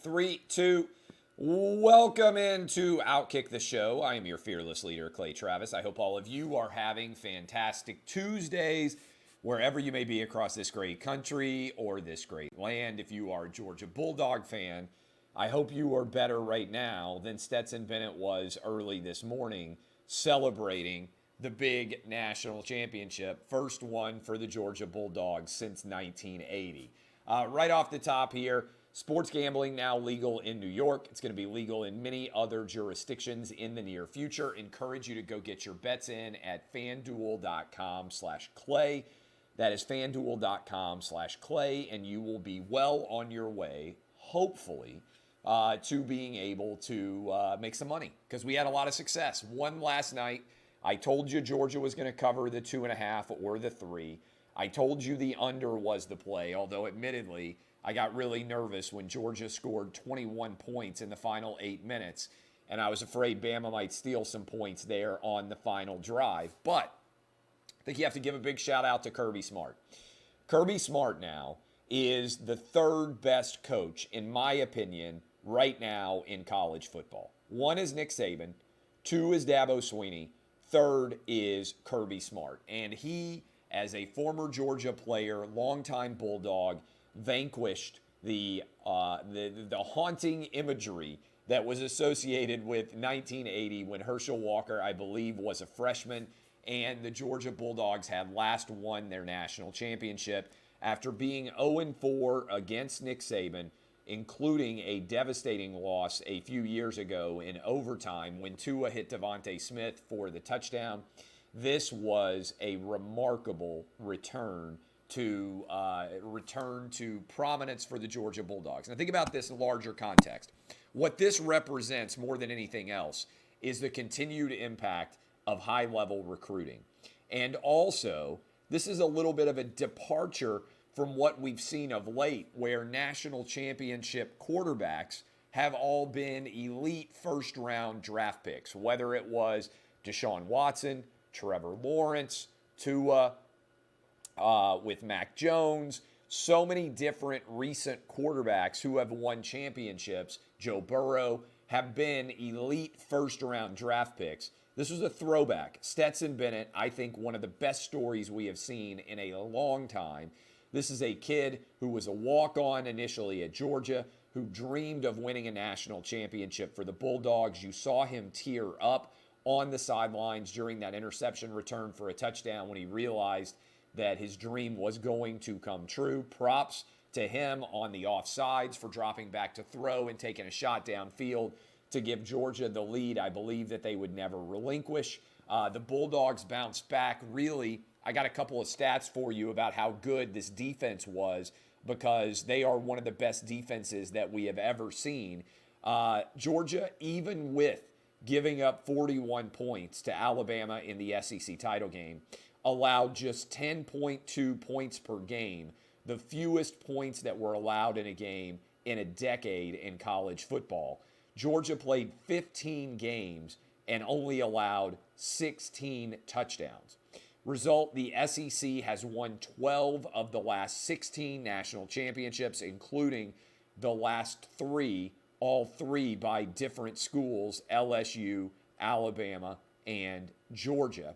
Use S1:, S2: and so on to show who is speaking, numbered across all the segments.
S1: 3, 2. Welcome into Outkick the Show. I am your fearless leader, Clay Travis. I hope all of you are having fantastic Tuesdays wherever you may be across this great country or this great land. If you are a Georgia Bulldog fan, I hope you are better right now than Stetson Bennett was early this morning, celebrating the big national championship, first one for the Georgia Bulldogs since 1980. Right off the top here, sports gambling now legal in New York. It's going to be legal in many other jurisdictions in the near future. Encourage you to go get your bets in at fanduel.com/clay. That is fanduel.com/clay, and you will be well on your way, hopefully, to being able to make some money, because we had a lot of success. Won last night. I told you Georgia was going to cover the 2.5 or the 3. I told you the under was the play, although admittedly, I got really nervous when Georgia scored 21 points in the final 8 minutes, and I was afraid Bama might steal some points there on the final drive. But I think you have to give a big shout out to Kirby Smart. Kirby Smart now is the third best coach, in my opinion, right now in college football. 1 is Nick Saban, 2 is Dabo Swinney, 3rd is Kirby Smart. And he, as a former Georgia player, longtime Bulldog, vanquished the haunting imagery that was associated with 1980 when Herschel Walker, I believe, was a freshman, and the Georgia Bulldogs had last won their national championship after being 0-4 against Nick Saban, including a devastating loss a few years ago in overtime when Tua hit Devontae Smith for the touchdown. This was a remarkable return to prominence for the Georgia Bulldogs. Now think about this in larger context. What this represents more than anything else is the continued impact of high-level recruiting. And also, this is a little bit of a departure from what we've seen of late, where national championship quarterbacks have all been elite first-round draft picks, whether it was Deshaun Watson, Trevor Lawrence, Tua, with Mac Jones, so many different recent quarterbacks who have won championships, Joe Burrow, have been elite first-round draft picks. This was a throwback. Stetson Bennett, I think one of the best stories we have seen in a long time. This is a kid who was a walk-on initially at Georgia, who dreamed of winning a national championship for the Bulldogs. You saw him tear up on the sidelines during that interception return for a touchdown when he realized that his dream was going to come true. Props to him on the offsides for dropping back to throw and taking a shot downfield to give Georgia the lead I believe that they would never relinquish. The Bulldogs bounced back. Really, I got a couple of stats for you about how good this defense was, because they are one of the best defenses that we have ever seen. Georgia, even with giving up 41 points to Alabama in the SEC title game, allowed just 10.2 points per game, the fewest points that were allowed in a game in a decade in college football. Georgia played 15 games and only allowed 16 touchdowns. Result, the SEC has won 12 of the last 16 national championships, including the last 3, all 3 by different schools, LSU, Alabama, and Georgia.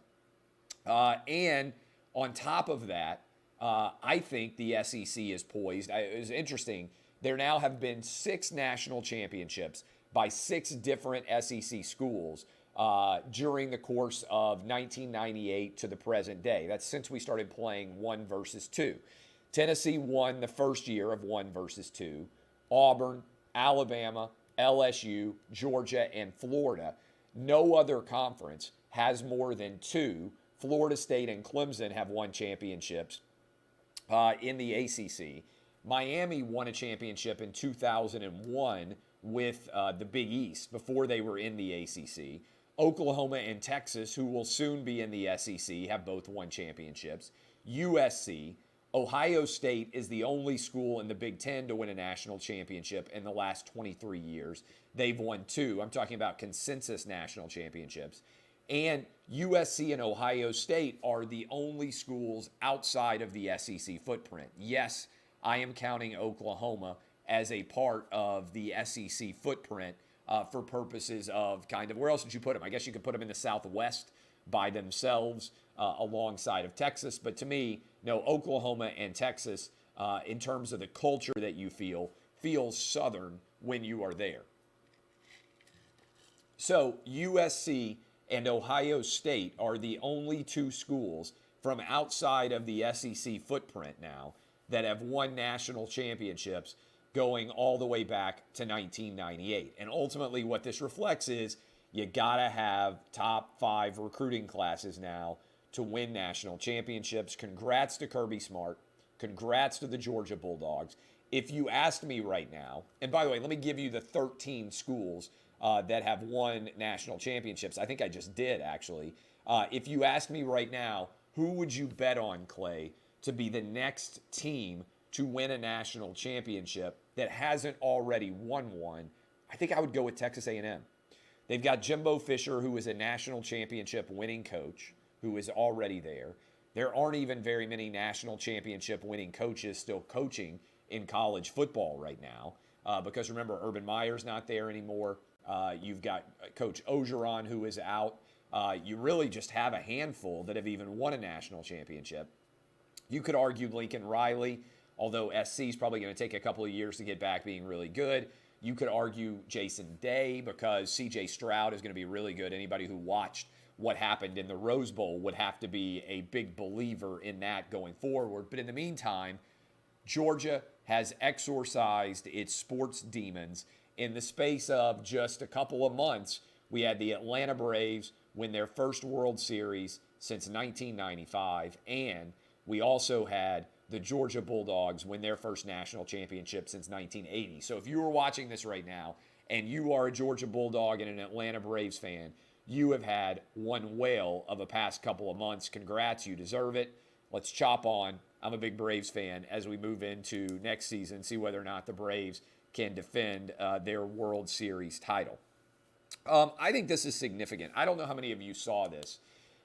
S1: And on top of that, I think the SEC is poised. It was interesting. There now have been 6 national championships by 6 different SEC schools during the course of 1998 to the present day. That's since we started playing 1 versus 2. Tennessee won the first year of 1 versus 2. Auburn, Alabama, LSU, Georgia, and Florida. No other conference has more than 2. Florida State and Clemson have won championships in the ACC. Miami won a championship in 2001 with the Big East before they were in the ACC. Oklahoma and Texas, who will soon be in the SEC, have both won championships. USC, Ohio State is the only school in the Big Ten to win a national championship in the last 23 years. They've won 2. I'm talking about consensus national championships. And USC and Ohio State are the only schools outside of the SEC footprint. Yes, I am counting Oklahoma as a part of the SEC footprint for purposes of kind of, where else would you put them? I guess you could put them in the Southwest by themselves alongside of Texas. But to me, no, Oklahoma and Texas, in terms of the culture that you feels Southern when you are there. So USC and Ohio State are the only two schools from outside of the SEC footprint now that have won national championships going all the way back to 1998. And ultimately what this reflects is you got to have top 5 recruiting classes now to win national championships. Congrats to Kirby Smart. Congrats to the Georgia Bulldogs. If you asked me right now, and by the way, let me give you the 13 schools that have won national championships. I think I just did, actually. If you asked me right now, who would you bet on, Clay, to be the next team to win a national championship that hasn't already won one? I think I would go with Texas A&M. They've got Jimbo Fisher, who is a national championship winning coach, who is already there. There aren't even very many national championship winning coaches still coaching in college football right now because remember, Urban Meyer's not there anymore. You've got Coach Ogeron, who is out. You really just have a handful that have even won a national championship. You could argue Lincoln Riley, although SC is probably going to take a couple of years to get back being really good. You could argue Jason Day because C.J. Stroud is going to be really good. Anybody who watched what happened in the Rose Bowl would have to be a big believer in that going forward. But in the meantime, Georgia has exorcised its sports demons. In the space of just a couple of months, we had the Atlanta Braves win their first World Series since 1995, and we also had the Georgia Bulldogs win their first national championship since 1980. So if you are watching this right now and you are a Georgia Bulldog and an Atlanta Braves fan, you have had one whale of a past couple of months. Congrats, you deserve it. Let's chop on. I'm a big Braves fan as we move into next season, see whether or not the Braves can defend their World Series title. I think this is significant. I don't know how many of you saw this,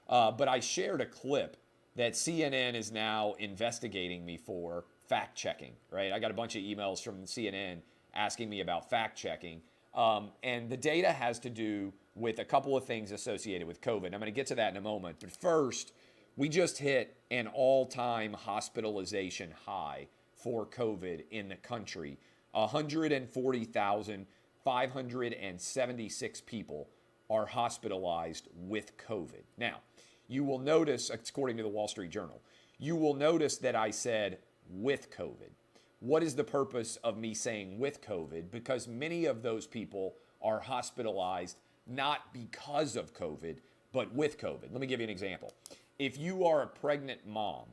S1: but I shared a clip that CNN is now investigating me for fact-checking, right? I got a bunch of emails from CNN asking me about fact-checking, and the data has to do with a couple of things associated with COVID. I'm going to get to that in a moment, but first, we just hit an all-time hospitalization high for COVID in the country. 140,576 people are hospitalized with COVID. Now, you will notice, according to the Wall Street Journal, you will notice that I said with COVID. What is the purpose of me saying with COVID? Because many of those people are hospitalized not because of COVID, but with COVID. Let me give you an example. If you are a pregnant mom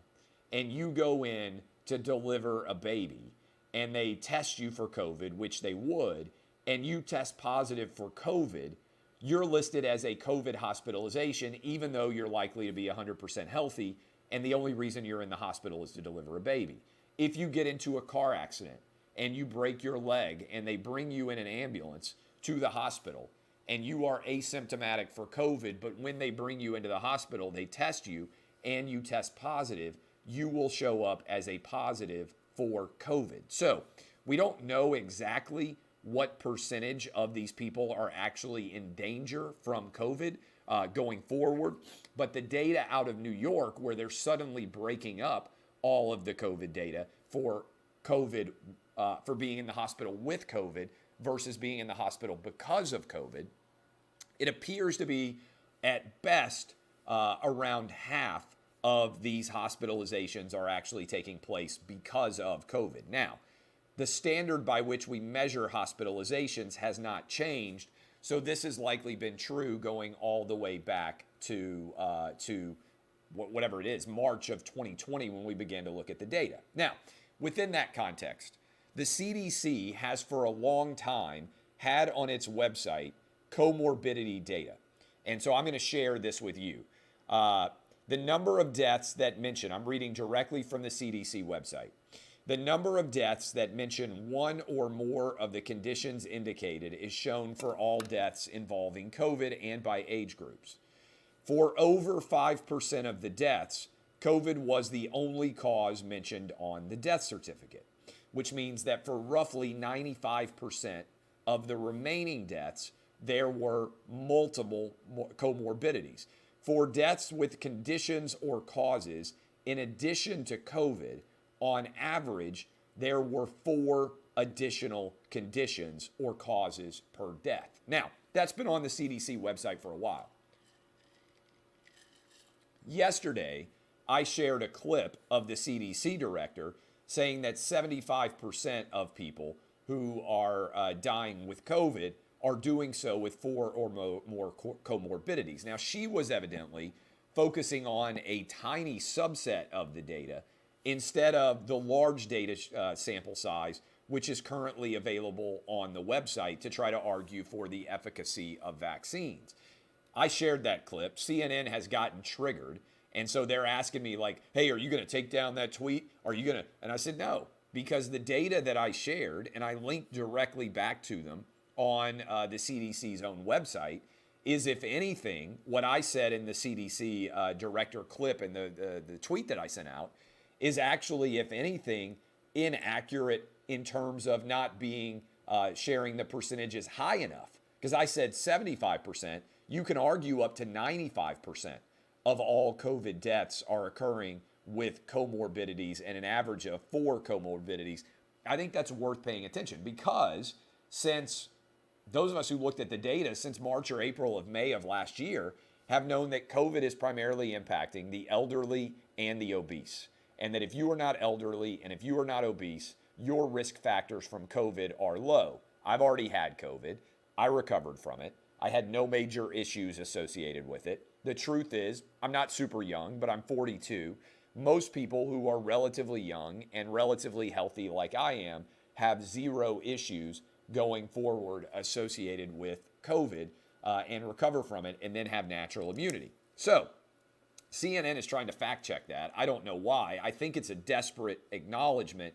S1: and you go in to deliver a baby and they test you for COVID, which they would, and you test positive for COVID, you're listed as a COVID hospitalization, even though you're likely to be 100% healthy, and the only reason you're in the hospital is to deliver a baby. If you get into a car accident and you break your leg and they bring you in an ambulance to the hospital and you are asymptomatic for COVID, but when they bring you into the hospital, they test you and you test positive, you will show up as a positive for COVID. So we don't know exactly what percentage of these people are actually in danger from COVID going forward. But the data out of New York, where they're suddenly breaking up all of the COVID data for COVID, for being in the hospital with COVID versus being in the hospital because of COVID, it appears to be at best around half of these hospitalizations are actually taking place because of COVID. Now, the standard by which we measure hospitalizations has not changed, so this has likely been true going all the way back to whatever it is, March of 2020 when we began to look at the data. Now, within that context, the CDC has for a long time had on its website comorbidity data. And so I'm going to share this with you. The number of deaths that mention, I'm reading directly from the CDC website, the number of deaths that mention one or more of the conditions indicated is shown for all deaths involving COVID and by age groups. For over 5% of the deaths, COVID was the only cause mentioned on the death certificate. which means that for roughly 95% of the remaining deaths, there were multiple comorbidities. For deaths with conditions or causes, in addition to COVID, on average, there were 4 additional conditions or causes per death. Now, that's been on the CDC website for a while. Yesterday, I shared a clip of the CDC director saying that 75% of people who are dying with COVID are doing so with 4 or more comorbidities. Now, she was evidently focusing on a tiny subset of the data instead of the large data sample size, which is currently available on the website to try to argue for the efficacy of vaccines. I shared that clip. CNN has gotten triggered. And so they're asking me like, hey, are you going to take down that tweet? Are you going to? And I said, no, because the data that I shared, and I linked directly back to them on the CDC's own website, is if anything, what I said in the CDC director clip and the tweet that I sent out is actually, if anything, inaccurate in terms of not being sharing the percentages high enough. Because I said 75%, you can argue up to 95% of all COVID deaths are occurring with comorbidities and an average of 4 comorbidities. I think that's worth paying attention because since those of us who looked at the data since March or April of May of last year have known that COVID is primarily impacting the elderly and the obese. And that if you are not elderly and if you are not obese, your risk factors from COVID are low. I've already had COVID. I recovered from it. I had no major issues associated with it. The truth is, I'm not super young, but I'm 42. Most people who are relatively young and relatively healthy like I am have 0 issues going forward associated with COVID and recover from it and then have natural immunity. So CNN is trying to fact check that. I don't know why. I think it's a desperate acknowledgement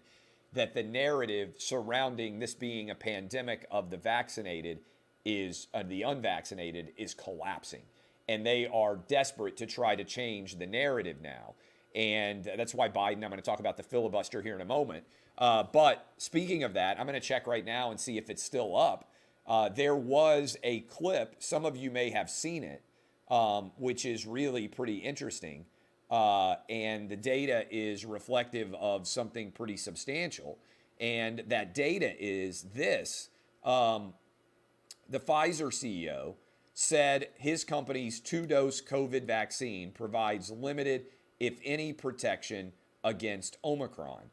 S1: that the narrative surrounding this being a pandemic of the vaccinated is the unvaccinated is collapsing. And they are desperate to try to change the narrative now. And that's why Biden, I'm going to talk about the filibuster here in a moment. But speaking of that, I'm going to check right now and see if it's still up. There was a clip, some of you may have seen it, which is really pretty interesting. And the data is reflective of something pretty substantial. And that data is this. The Pfizer CEO said his company's 2-dose COVID vaccine provides limited, if any, protection against Omicron.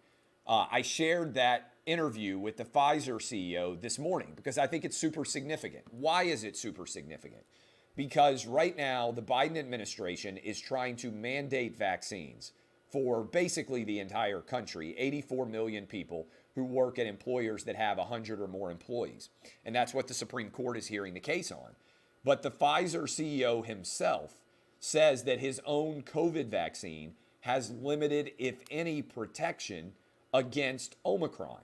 S1: I shared that interview with the Pfizer CEO this morning because I think it's super significant. Why is it super significant? Because right now, the Biden administration is trying to mandate vaccines for basically the entire country, 84 million people who work at employers that have 100 or more employees. And that's what the Supreme Court is hearing the case on. But the Pfizer CEO himself says that his own COVID vaccine has limited, if any, protection against Omicron.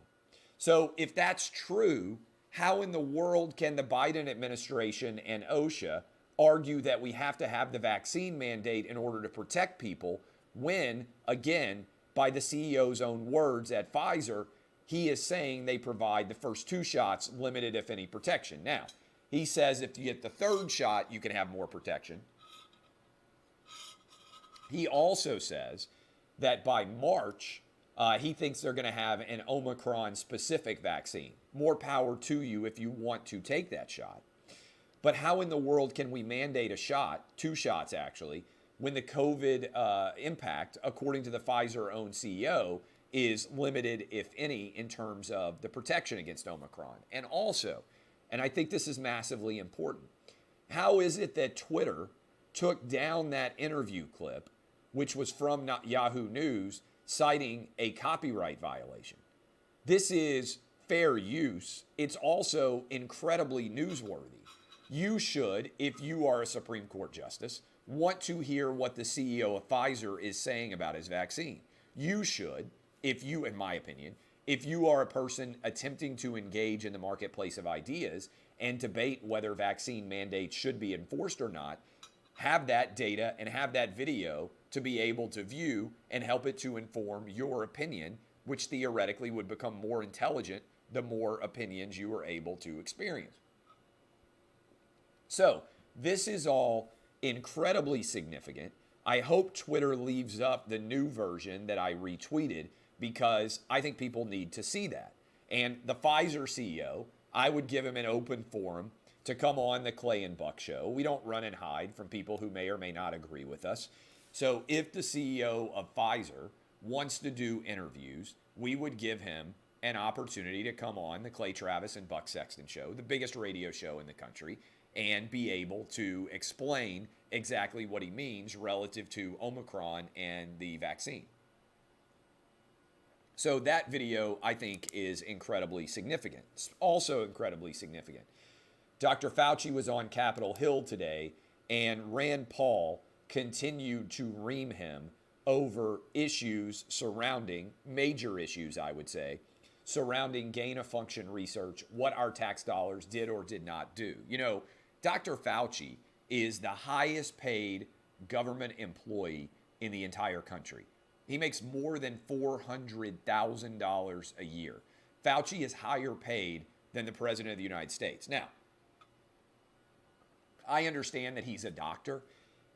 S1: So if that's true, how in the world can the Biden administration and OSHA argue that we have to have the vaccine mandate in order to protect people when, again, by the CEO's own words at Pfizer, he is saying they provide the first 2 shots limited, if any, protection. Now, he says if you get the 3rd shot, you can have more protection. He also says that by March, he thinks they're going to have an Omicron-specific vaccine. More power to you if you want to take that shot. But how in the world can we mandate a shot, 2 shots actually, when the COVID impact, according to the Pfizer own CEO, is limited, if any, in terms of the protection against Omicron? And also, and I think this is massively important, how is it that Twitter took down that interview clip, which was from Yahoo News, citing a copyright violation? This is fair use. It's also incredibly newsworthy. You should, if you are a Supreme Court justice, want to hear what the CEO of Pfizer is saying about his vaccine. You should, if you, in my opinion, if you are a person attempting to engage in the marketplace of ideas and debate whether vaccine mandates should be enforced or not, have that data and have that video to be able to view and help it to inform your opinion which theoretically would become more intelligent the more opinions you were able to experience. So this is all incredibly significant. I hope Twitter leaves up the new version that I retweeted because I think people need to see that. And the Pfizer CEO, I would give him an open forum to come on the Clay and Buck show. We don't run and hide from people who may or may not agree with us. So if the CEO of Pfizer wants to do interviews, we would give him an opportunity to come on the Clay Travis and Buck Sexton show, the biggest radio show in the country, and be able to explain exactly what he means relative to Omicron and the vaccine. So that video, I think, is incredibly significant. It's also incredibly significant. Dr. Fauci was on Capitol Hill today, and Rand Paul continued to ream him over issues surrounding, major issues, I would say, surrounding gain-of-function research, what our tax dollars did or did not do. You know, Dr. Fauci is the highest paid government employee in the entire country. He makes more than $400,000 a year. Fauci is higher paid than the President of the United States. Now, I understand that he's a doctor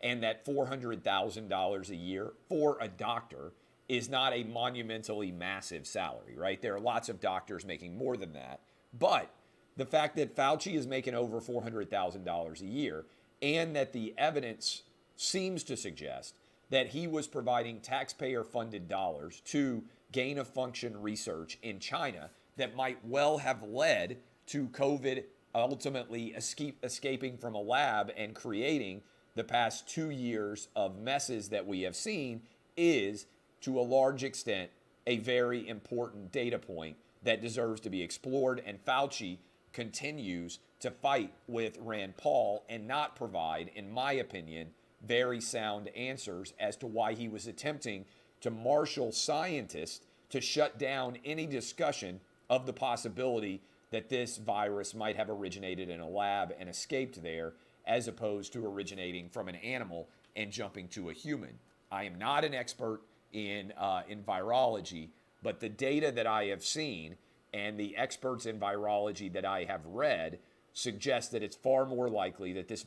S1: and that $400,000 a year for a doctor is not a monumentally massive salary, right? There are lots of doctors making more than that. But the fact that Fauci is making over $400,000 a year and that the evidence seems to suggest that he was providing taxpayer-funded dollars to gain-of-function research in China that might well have led to COVID ultimately escaping from a lab and creating the past 2 years of messes that we have seen is, to a large extent, a very important data point that deserves to be explored. And Fauci continues to fight with Rand Paul and not provide, in my opinion, very sound answers as to why he was attempting to marshal scientists to shut down any discussion of the possibility that this virus might have originated in a lab and escaped there, as opposed to originating from an animal and jumping to a human. I am not an expert in virology, but the data that I have seen and the experts in virology that I have read suggest that it's far more likely that this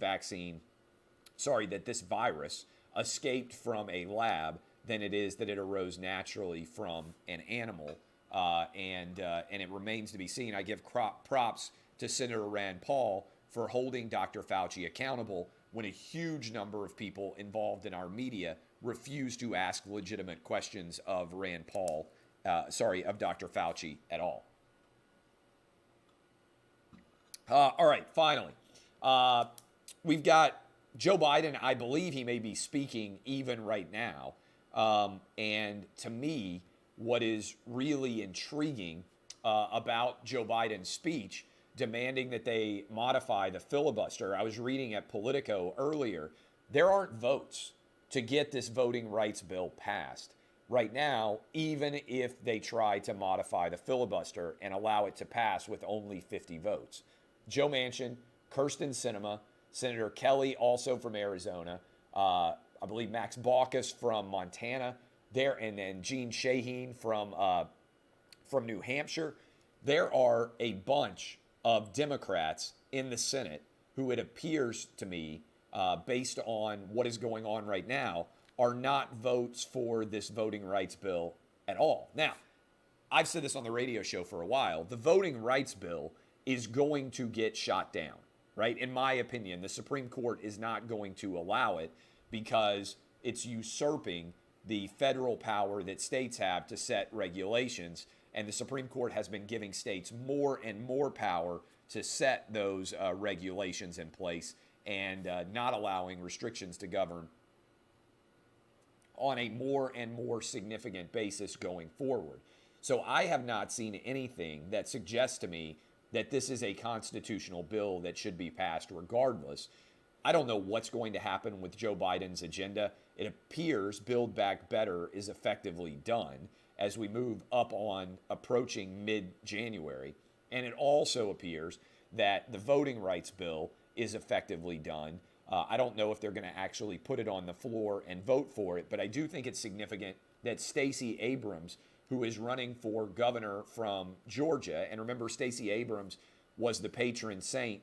S1: virus escaped from a lab than it is that it arose naturally from an animal. And it remains to be seen. I give props to Senator Rand Paul for holding Dr. Fauci accountable when a huge number of people involved in our media refuse to ask legitimate questions of of Dr. Fauci at all. All right, finally, we've got Joe Biden. I believe he may be speaking even right now. And to me, what is really intriguing about Joe Biden's speech demanding that they modify the filibuster. I was reading at Politico earlier. There aren't votes to get this voting rights bill passed right now, even if they try to modify the filibuster and allow it to pass with only 50 votes. Joe Manchin, Kirsten Sinema, Senator Kelly, also from Arizona, I believe Max Baucus from Montana, and then Gene Shaheen from New Hampshire. There are a bunch of Democrats in the Senate who, it appears to me, based on what is going on right now, are not votes for this voting rights bill at all. Now, I've said this on the radio show for a while. The voting rights bill is going to get shot down, right? In my opinion, the Supreme Court is not going to allow it because it's usurping the federal power that states have to set regulations. And the Supreme Court has been giving states more and more power to set those regulations in place and not allowing restrictions to govern on a more and more significant basis going forward. So I have not seen anything that suggests to me that this is a constitutional bill that should be passed regardless. I don't know what's going to happen with Joe Biden's agenda. It appears Build Back Better is effectively done as we move up on approaching mid-January. And it also appears that the voting rights bill is effectively done. I don't know if they're going to actually put it on the floor and vote for it, but I do think it's significant that Stacey Abrams who is running for governor from Georgia. And remember, Stacey Abrams was the patron saint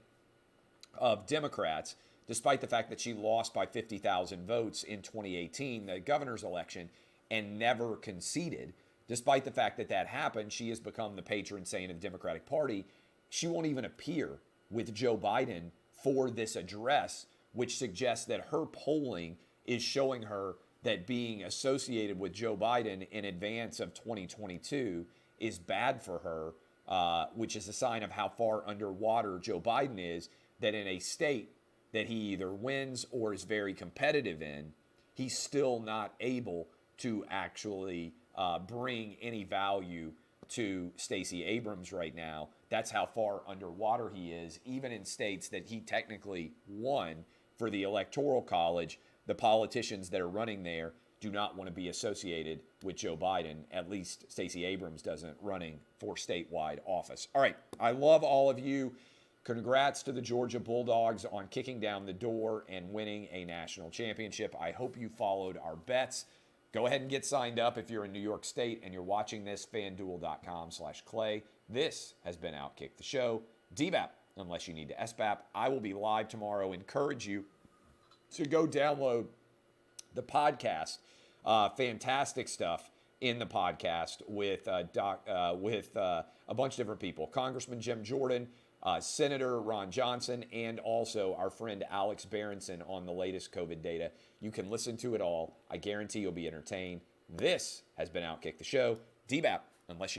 S1: of Democrats, despite the fact that she lost by 50,000 votes in 2018, the governor's election, and never conceded. Despite the fact that that happened, she has become the patron saint of the Democratic Party. She won't even appear with Joe Biden for this address, which suggests that her polling is showing her that being associated with Joe Biden in advance of 2022 is bad for her, which is a sign of how far underwater Joe Biden is, that in a state that he either wins or is very competitive in, he's still not able to actually bring any value to Stacey Abrams right now. That's how far underwater he is. Even in states that he technically won for the Electoral College, the politicians that are running there do not want to be associated with Joe Biden. At least Stacey Abrams doesn't, running for statewide office. All right, I love all of you. Congrats to the Georgia Bulldogs on kicking down the door and winning a national championship. I hope you followed our bets. Go ahead and get signed up if you're in New York State and you're watching this, fanduel.com/Clay. This has been Outkick the Show. DBAP, unless you need to SBAP. I will be live tomorrow. Encourage you to go download the podcast. Fantastic stuff in the podcast with a bunch of different people. Congressman Jim Jordan, Senator Ron Johnson, and also our friend Alex Berenson on the latest COVID data. You can listen to it all. I guarantee you'll be entertained. This has been Outkick the Show. DBAP, unless you